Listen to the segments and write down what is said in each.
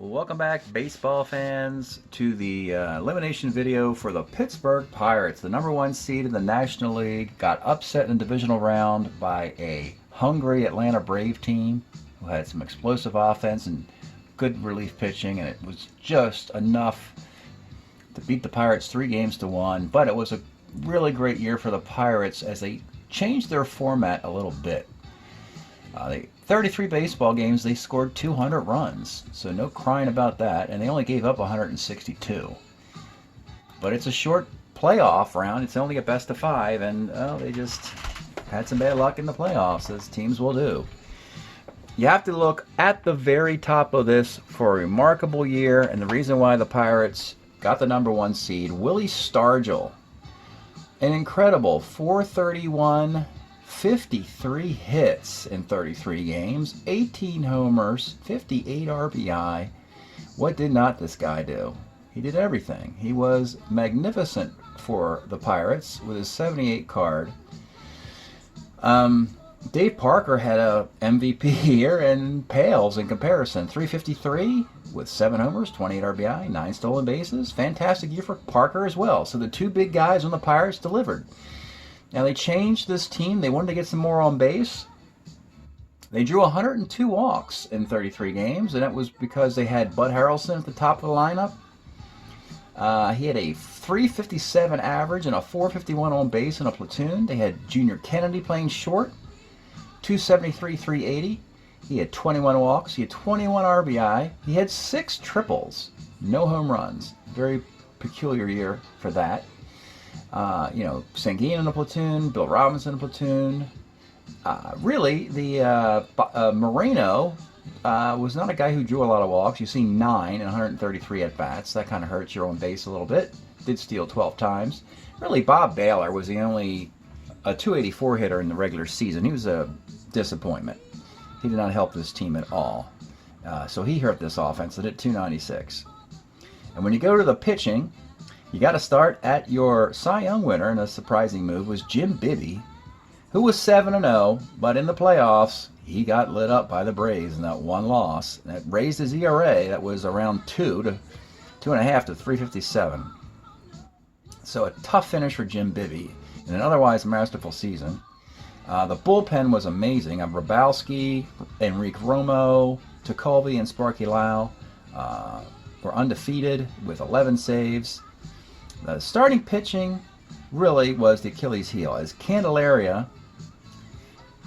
Welcome back, baseball fans, to the elimination video for the Pittsburgh Pirates. The #1 seed in the National League got upset in the divisional round by a hungry Atlanta Brave team who had some explosive offense and good relief pitching, and it was just enough to beat the Pirates 3-1. But it was a really great year for the Pirates as they changed their format a little bit. 33 baseball games, they scored 200 runs, so no crying about that, and they only gave up 162. But it's a short playoff round. It's only a best of 5, and they just had some bad luck in the playoffs, as teams will do. You have to look at the very top of this for a remarkable year, and the reason why the Pirates got the #1 seed. Willie Stargell, an incredible 431, 53 hits in 33 games, 18 homers, 58 RBI. What did not this guy do? He did everything. He was magnificent for the Pirates with his 78 card. Dave Parker had a MVP year and pales in comparison. 353 with 7 homers, 28 RBI, 9 stolen bases. Fantastic year for Parker as well. So the two big guys on the Pirates delivered. Now they changed this team. They wanted to get some more on base. They drew 102 walks in 33 games, and that was because they had Bud Harrelson at the top of the lineup. He had a 357 average and a 451 on base in a platoon. They had Junior Kennedy playing short, 273, 380. He had 21 walks. He had 21 RBI. He had 6 triples, no home runs. Very peculiar year for that. Sanguine in a platoon, Bill Robinson in a platoon. Really, the Moreno was not a guy who drew a lot of walks. You see 9 and 133 at-bats. That kind of hurts your own base a little bit. Did steal 12 times. Really, Bob Baylor was the only 284 hitter in the regular season. He was a disappointment. He did not help this team at all. So he hurt this offense. It hit 296. And when you go to the pitching, you got to start at your Cy Young winner, and a surprising move was Jim Bibby, who was 7-0, but in the playoffs, he got lit up by the Braves in that one loss. That raised his ERA. That was around 2.5 to 357. So a tough finish for Jim Bibby in an otherwise masterful season. The bullpen was amazing. Grabowski, Enrique Romo, Tekulve, and Sparky Lau were undefeated with 11 saves. The starting pitching really was the Achilles heel, as Candelaria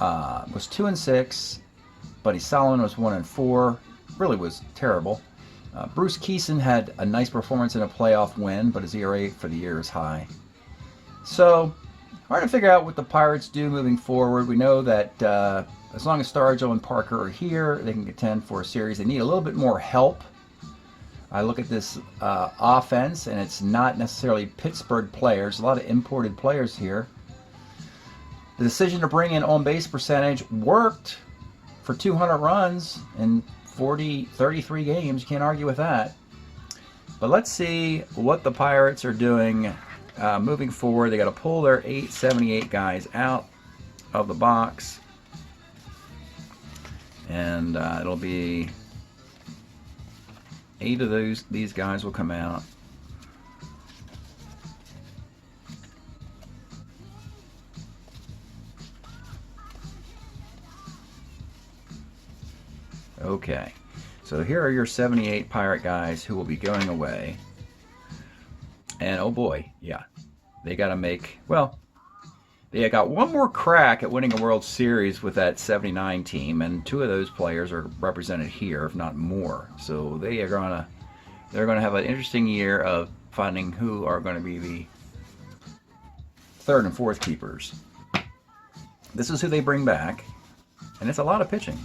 was 2-6, Buddy Solomon was 1-4. Really was terrible. Bruce Keeson had a nice performance in a playoff win, but his ERA for the year is high. So hard to figure out what the Pirates do moving forward. We know that as long as Stargell and Parker are here, they can contend for a series. They need a little bit more help. I look at this offense, and it's not necessarily Pittsburgh players. A lot of imported players here. The decision to bring in on-base percentage worked for 200 runs in 33 games. You can't argue with that. But let's see what the Pirates are doing moving forward. They got to pull their 878 guys out of the box, and it'll be 8 of these guys will come out. Okay, so here are your 78 Pirate guys who will be going away. And oh boy, yeah, they got to make, well, they got one more crack at winning a World Series with that 79 team, and 2 of those players are represented here, if not more. So they're gonna have an interesting year of finding who are going to be the 3rd and 4th keepers. This is who they bring back, and it's a lot of pitching.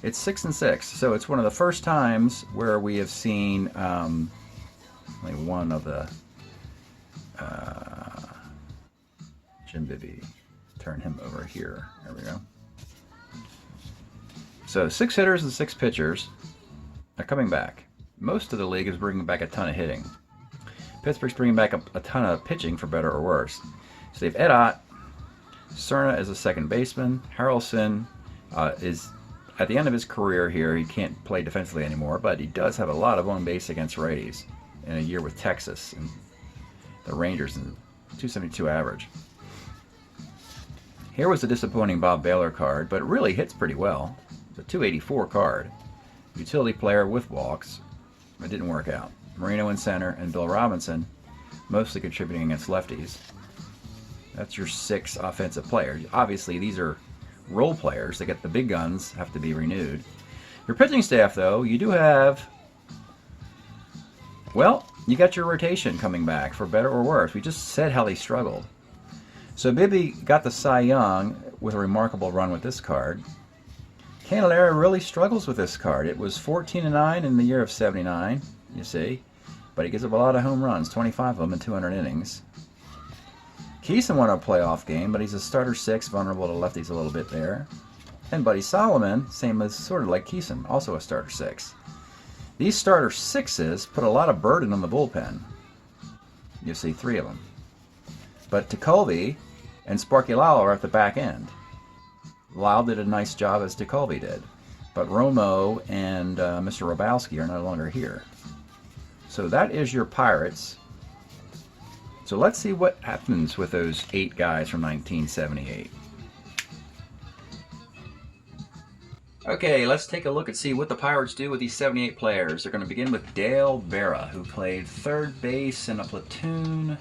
It's 6-6, so it's one of the first times where we have seen only one of the Jim Bibby. Turn him over here. There we go. So 6 hitters and 6 pitchers are coming back. Most of the league is bringing back a ton of hitting. Pittsburgh's bringing back a ton of pitching, for better or worse. So they have Ed Ott, Cerna as a second baseman. Harrelson is at the end of his career here, he can't play defensively anymore, but he does have a lot of on base against righties in a year with Texas and the Rangers and 272 average. Here was a disappointing Bob Baylor card, but it really hits pretty well. It's a 284 card. Utility player with walks. It didn't work out. Marino in center and Bill Robinson mostly contributing against lefties. That's your 6 offensive players. Obviously, these are role players. They get the big guns, have to be renewed. Your pitching staff, though, you do have, well, you got your rotation coming back, for better or worse. We just said how they struggled. So Bibby got the Cy Young with a remarkable run with this card. Candelaria really struggles with this card. It was 14-9 in the year of 79, you see. But he gives up a lot of home runs, 25 of them in 200 innings. Keeson won a playoff game, but he's a starter 6, vulnerable to lefties a little bit there. And Buddy Solomon, same as sort of like Keeson, also a starter 6. These starter 6s put a lot of burden on the bullpen. You see 3 of them. But Tekulve and Sparky Lyle are at the back end. Lyle did a nice job as Tekulve did. But Romo and Mr. Robowski are no longer here. So that is your Pirates. So let's see what happens with those 8 guys from 1978. Okay, let's take a look and see what the Pirates do with these 78 players. They're going to begin with Dale Berra, who played third base in a platoon.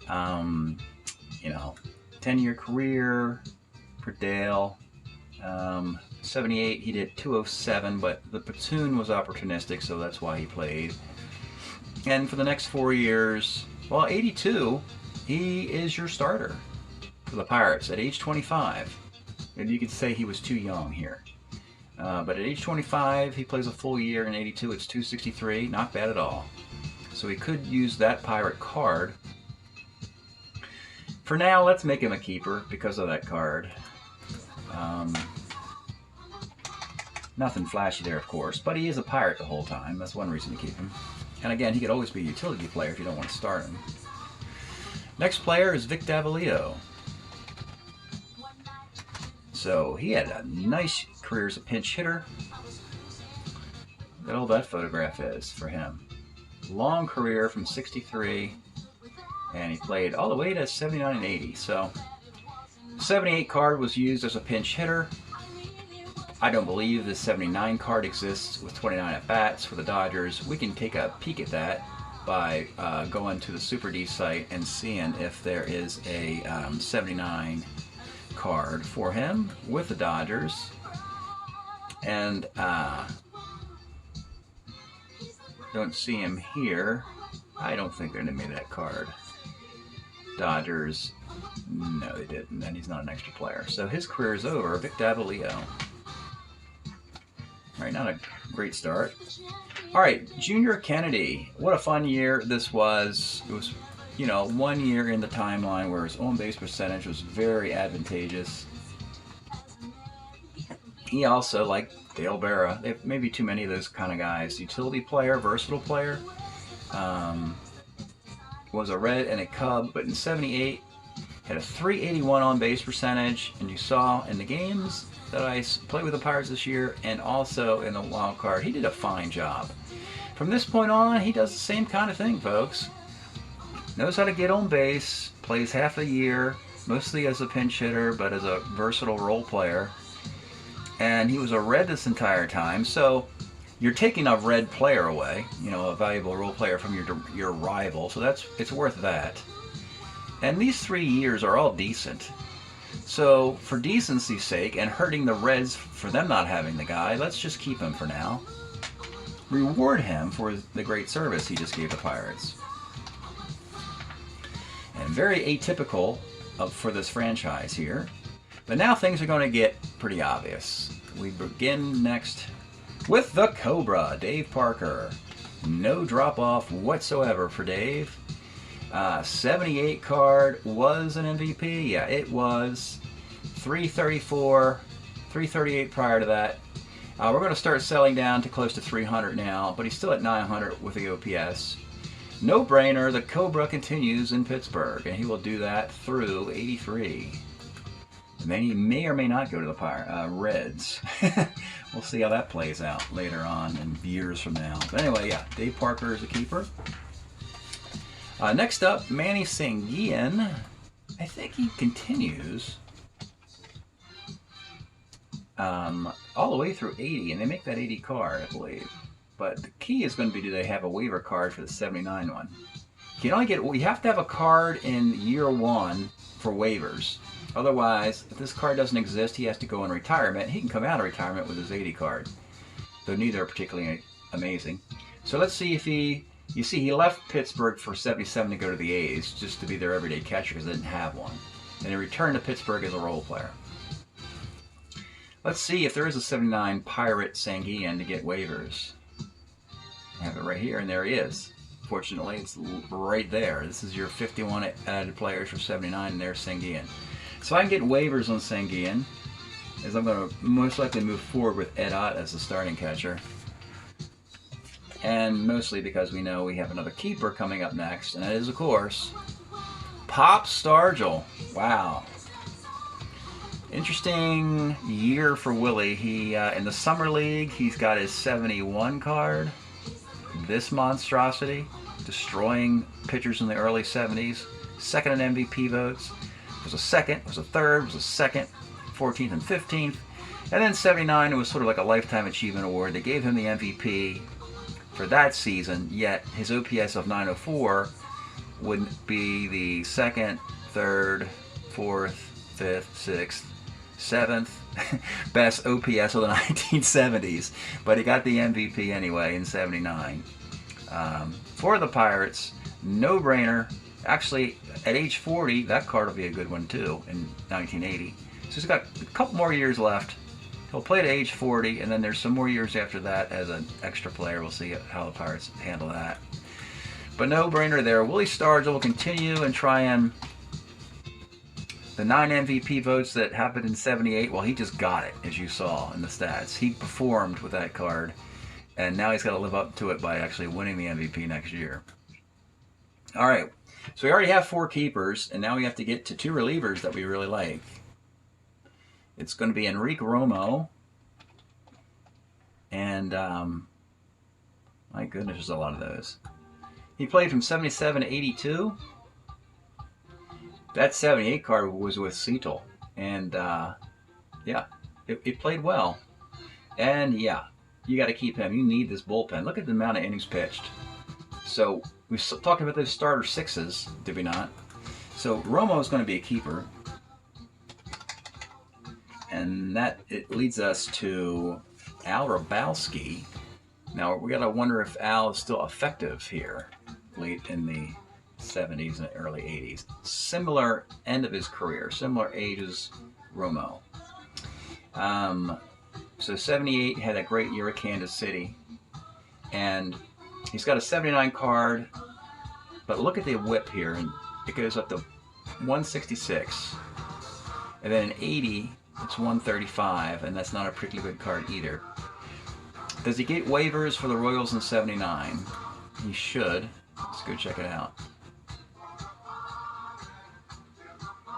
10-year career for Dale. 78, he did 207, but the platoon was opportunistic, so that's why he played. And for the next 4 years, well, 82, he is your starter for the Pirates at age 25. And you could say he was too young here. But at age 25, he plays a full year. In 82, it's 263. Not bad at all. So he could use that Pirate card. For now, let's make him a keeper because of that card. Nothing flashy there, of course, but he is a Pirate the whole time. That's one reason to keep him. And again, he could always be a utility player if you don't want to start him. Next player is Vic Davalillo. So he had a nice career as a pinch hitter. Look how old that photograph is for him. Long career from 63, and he played all the way to 79 and 80. So the 78 card was used as a pinch hitter. I don't believe the 79 card exists with 29 at-bats for the Dodgers. We can take a peek at that by going to the Super D site and seeing if there is a 79 card for him with the Dodgers. And don't see him here. I don't think they made that card. Dodgers, no they didn't, and he's not an extra player. So his career is over. Vic Davalillo. Alright, not a great start. Alright, Junior Kennedy. What a fun year this was. It was, 1 year in the timeline where his on-base percentage was very advantageous. He also, like Dale Berra, they have maybe too many of those kind of guys. Utility player, versatile player. Was a Red and a Cub, but in 78 had a 381 on-base percentage, and you saw in the games that I played with the Pirates this year and also in the wild card, he did a fine job. From this point on, he does the same kind of thing, folks. Knows how to get on base, plays half the year, mostly as a pinch hitter, but as a versatile role player. And he was a Red this entire time, so you're taking a Red player away, a valuable role player from your rival, so it's worth that. And these 3 years are all decent. So for decency's sake and hurting the Reds for them not having the guy, let's just keep him for now. Reward him for the great service he just gave the Pirates. And very atypical for this franchise here. But now things are going to get pretty obvious. We begin next with the Cobra, Dave Parker. No drop-off whatsoever for Dave. 78 card was an MVP. Yeah, it was. 334, 338 prior to that. We're going to start selling down to close to 300 now, but he's still at 900 with the OPS. No brainer, the Cobra continues in Pittsburgh, and he will do that through 83. And then he may or may not go to the Reds. We'll see how that plays out later on and years from now. But anyway, yeah, Dave Parker is a keeper. Next up, Manny Sanguillen. I think he continues all the way through 80, and they make that 80 card, I believe. But the key is going to be, do they have a waiver card for the 79 one? You have to have a card in year 1 for waivers. Otherwise, if this card doesn't exist, he has to go in retirement. He can come out of retirement with his 80 card, though neither are particularly amazing. So let's see if he left Pittsburgh for 77 to go to the A's, just to be their everyday catcher because they didn't have one. And he returned to Pittsburgh as a role player. Let's see if there is a 79 Pirate Sanguillen to get waivers. I have it right here, and there he is. Fortunately, it's right there. This is your 51 added players for 79, and there's Sanguillen. So I can get waivers on Sanguillen, as I'm going to most likely move forward with Ed Ott as the starting catcher. And mostly because we know we have another keeper coming up next, and that is, of course, Pop Stargell. Wow. Interesting year for Willie. He in the Summer League, he's got his 71 card. This monstrosity, destroying pitchers in the early 70s. Second in MVP votes. Was a second, was a third, was a second, 14th and 15th. And then 79, it was sort of like a Lifetime Achievement Award. They gave him the MVP for that season, yet his OPS of 904 would be the second, third, fourth, fifth, sixth, seventh best OPS of the 1970s. But he got the MVP anyway in 79. For the Pirates, no-brainer. Actually, at age 40, that card will be a good one too in 1980. So he's got a couple more years left. He'll play to age 40, and then there's some more years after that as an extra player. We'll see how the Pirates handle that. But no-brainer there. Willie Stargell will continue and try and... The 9 MVP votes that happened in 78, well, he just got it, as you saw in the stats. He performed with that card, and now he's got to live up to it by actually winning the MVP next year. All right, so we already have 4 keepers, and now we have to get to 2 relievers that we really like. It's going to be Enrique Romo, and my goodness, there's a lot of those. He played from 77 to 82. That 78 card was with Seattle, and yeah, it played well. And yeah, you got to keep him. You need this bullpen. Look at the amount of innings pitched. So we talked about those starter 6s, did we not? So Romo is going to be a keeper, and that it leads us to Al Hrabosky. Now we got to wonder if Al is still effective here, late in the 70s and early 80s. Similar end of his career, similar age as Romo. So 78, had a great year at Kansas City, and he's got a 79 card, but look at the whip here, and it goes up to 166, and then in 80 it's 135, and that's not a particularly good card either. Does he get waivers for the Royals in 79? He should. Let's go check it out.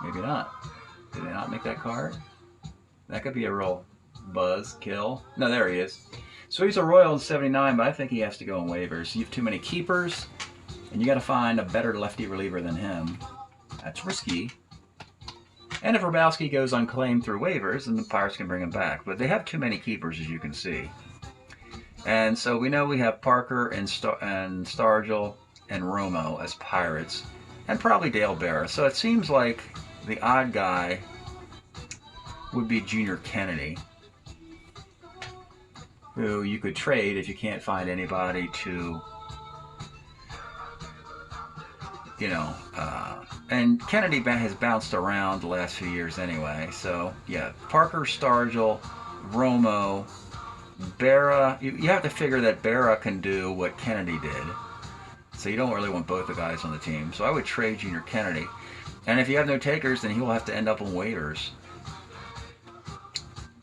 Maybe not. Did they not make that card? That could be a real buzz kill. No, there he is. So he's a Royal in 79, but I think he has to go on waivers. You have too many keepers, and you got to find a better lefty reliever than him. That's risky. And if Hrabosky goes unclaimed through waivers, then the Pirates can bring him back. But they have too many keepers, as you can see. And so we know we have Parker and Stargell and Romo as Pirates, and probably Dale Berra. So it seems like the odd guy would be Junior Kennedy, who you could trade if you can't find anybody to, and Kennedy has bounced around the last few years anyway. So yeah, Parker, Stargell, Romo, Berra. You have to figure that Berra can do what Kennedy did. So you don't really want both the guys on the team. So I would trade Junior Kennedy. And if you have no takers, then he will have to end up on waivers.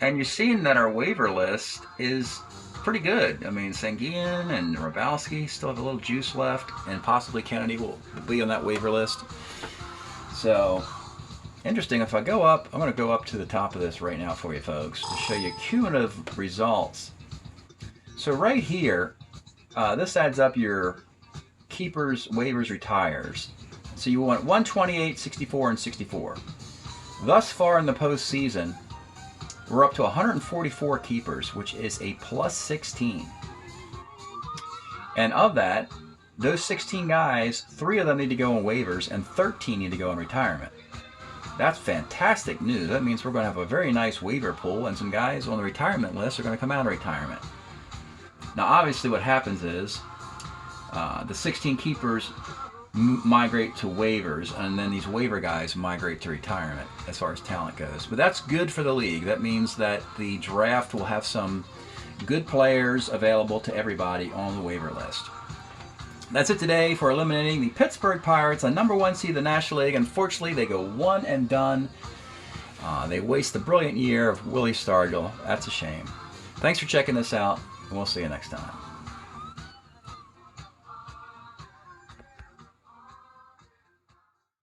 And you're seeing that our waiver list is pretty good. I mean, Sanguillen and Hrabosky still have a little juice left, and possibly Kennedy will be on that waiver list. So, interesting, if I go up, I'm going to go up to the top of this right now for you folks to show you cumulative results. So right here, this adds up your keepers, waivers, retires. So you want 128, 64, and 64. Thus far in the postseason, we're up to 144 keepers, which is a plus 16. And of that, those 16 guys, 3 of them need to go on waivers and 13 need to go in retirement. That's fantastic news. That means we're going to have a very nice waiver pool, and some guys on the retirement list are going to come out of retirement. Now, obviously, what happens is the 16 keepers migrate to waivers, and then these waiver guys migrate to retirement as far as talent goes. But that's good for the league. That means that the draft will have some good players available to everybody on the waiver list. That's it today for eliminating the Pittsburgh Pirates, a #1 seed in the National League. Unfortunately, they go one and done. They waste the brilliant year of Willie Stargell. That's a shame. Thanks for checking this out, and we'll see you next time.